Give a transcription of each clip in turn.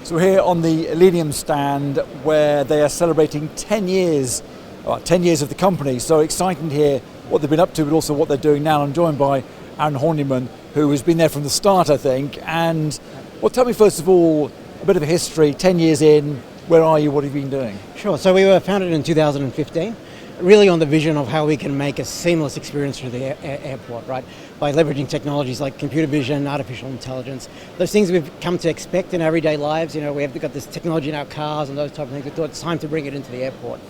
So we're here on the Elenium stand where they are celebrating 10 years of the company. So exciting to hear what they've been up to, but also what they're doing now. I'm joined by Aaron Hornlimann, who has been there from the start, I think. And well, tell me first of all, a bit of a history, 10 years in, where are you, what have you been doing? Sure, so we were founded in 2015, really on the vision of how we can make a seamless experience through the airport, right? By leveraging technologies like computer vision, artificial intelligence, those things we've come to expect in our everyday lives. You know, we've got this technology in our cars and those type of things. We thought it's time to bring it into the airport.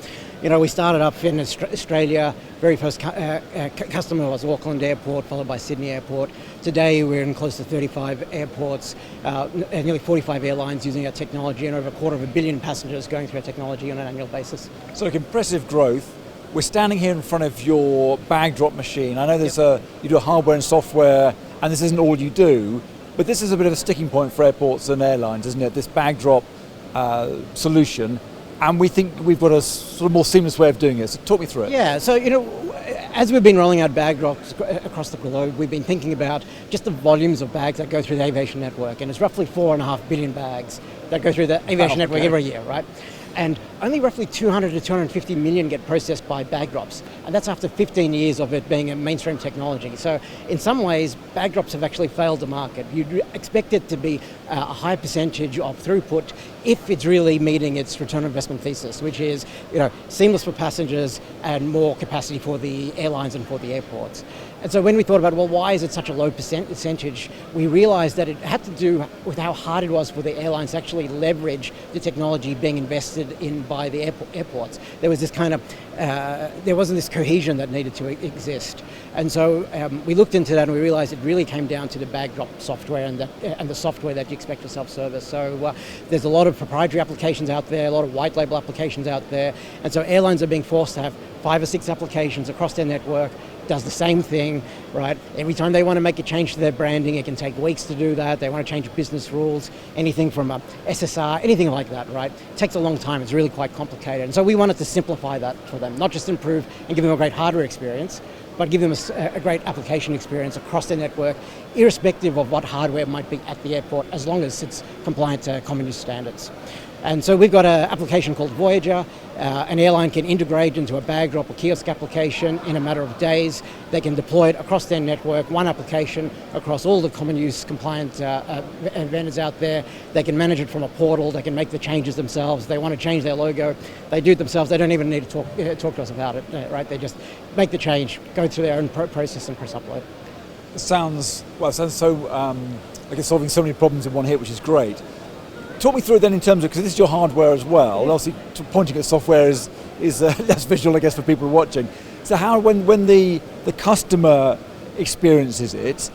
You know, we started up in Australia. Very first customer was Auckland Airport, followed by Sydney Airport. Today we're in close to 35 airports, nearly 45 airlines using our technology, and over 250 million passengers going through our technology on an annual basis. So like impressive growth. We're standing here in front of your bag drop machine. I know there's you do hardware and software, and this isn't all you do, but this is a bit of a sticking point for airports and airlines, isn't it? This bag drop solution. And we think we've got a sort of more seamless way of doing it. So talk me through it. Yeah, so you know, as we've been rolling out bag drops across the globe, we've been thinking about just the volumes of bags that go through the aviation network. And it's roughly 4.5 billion bags that go through the aviation network every year, right? And only roughly 200 to 250 million get processed by bag drops. And that's after 15 years of it being a mainstream technology. So in some ways, bag drops have actually failed the market. You'd expect it to be a high percentage of throughput if it's really meeting its return on investment thesis, which is, you know, seamless for passengers and more capacity for the airlines and for the airports. And so when we thought about, well, why is it such a low percentage, we realized that it had to do with how hard it was for the airlines to actually leverage the technology being invested in by the airports. There was this kind of, there wasn't this cohesion that needed to exist. And so we looked into that and we realized it really came down to the bag drop software and the software that you expect for self-service. So there's a lot of proprietary applications out there, a lot of white label applications out there. And so airlines are being forced to have 5 or 6 applications across their network. Does the same thing, right? Every time they want to make a change to their branding, it can take weeks to do that. They want to change business rules, anything from a SSR, anything like that, right? It takes a long time. It's really quite complicated. And so we wanted to simplify that for them, not just improve and give them a great hardware experience, but give them a great application experience across their network, irrespective of what hardware might be at the airport, as long as it's compliant to common use standards. And so we've got an application called Voyager. An airline can integrate into a bag drop or kiosk application in a matter of days. They can deploy it across their network, one application across all the common use compliant vendors out there. They can manage it from a portal. They can make the changes themselves. They want to change their logo. They do it themselves. They don't even need to talk to us about it, right? They just make the change, go through their own process and press upload. It sounds so like it's solving so many problems in one hit, which is great. Talk me through it then in terms of, because this is your hardware as well, and obviously pointing at software is less visual, I guess, for people watching. So how, when the customer experiences it,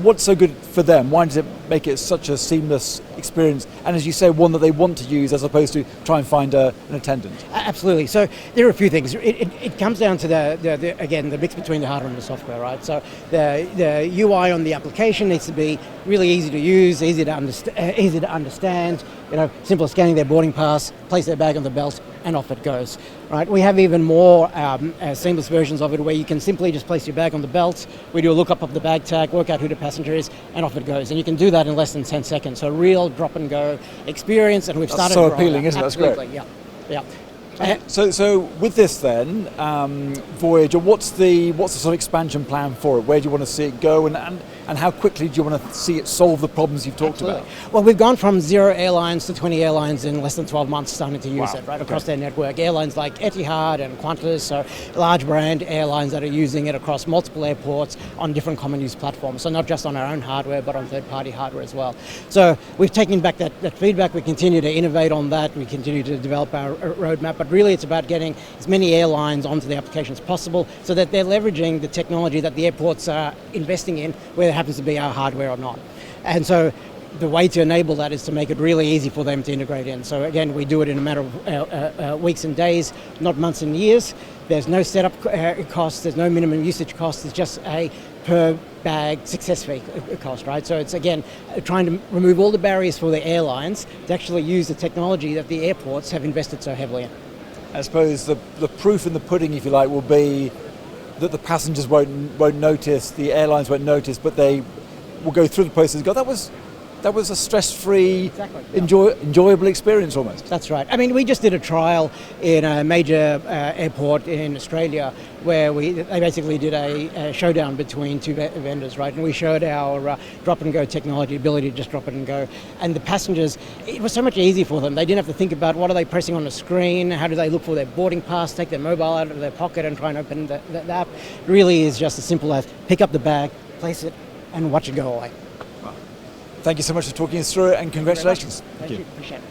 what's so good for them? Why does it make it such a seamless experience? And as you say, one that they want to use as opposed to try and find an attendant? Absolutely. So there are a few things. It comes down to the mix between the hardware and the software, right? So the UI on the application needs to be really easy to use, easy to understand. You know, simple as scanning their boarding pass, place their bag on the belt, and off it goes. Right? We have even more seamless versions of it where you can simply just place your bag on the belt. We do a lookup of the bag tag, work out who the passenger is, and off it goes. And you can do that in less than 10 seconds. So real drop and go experience, and we've started. That's so appealing, isn't it? That's great. Absolutely, yeah. So with this then, Voyager, what's the sort of expansion plan for it? Where do you want to see it go, and how quickly do you want to see it solve the problems you've talked about? Well, we've gone from 0 airlines to 20 airlines in less than 12 months starting to use it, right, across their network. Airlines like Etihad and Qantas, so large brand airlines that are using it across multiple airports on different common use platforms. So not just on our own hardware, but on third-party hardware as well. So we've taken back that feedback. We continue to innovate on that. We continue to develop our roadmap. But really, it's about getting as many airlines onto the application as possible so that they're leveraging the technology that the airports are investing in, whether it happens to be our hardware or not. And so the way to enable that is to make it really easy for them to integrate in. So again, we do it in a matter of weeks and days, not months and years. There's no setup costs, there's no minimum usage costs, it's just a per bag success fee cost, right? So it's, again, trying to remove all the barriers for the airlines to actually use the technology that the airports have invested so heavily in. I suppose the proof in the pudding, if you like, will be that the passengers won't notice, the airlines won't notice, but they will go through the process and go, that was that was a stress-free, Exactly, yeah. enjoyable experience almost. That's right. I mean, we just did a trial in a major airport in Australia where they basically did a showdown between two vendors, right? And we showed our drop-and-go technology, ability to just drop it and go. And the passengers, it was so much easier for them. They didn't have to think about what are they pressing on the screen, how do they look for their boarding pass, take their mobile out of their pocket and try and open the app. It really is just as simple as pick up the bag, place it, and watch it go away. Thank you so much for talking us through it, and congratulations. Thank you. Appreciate it.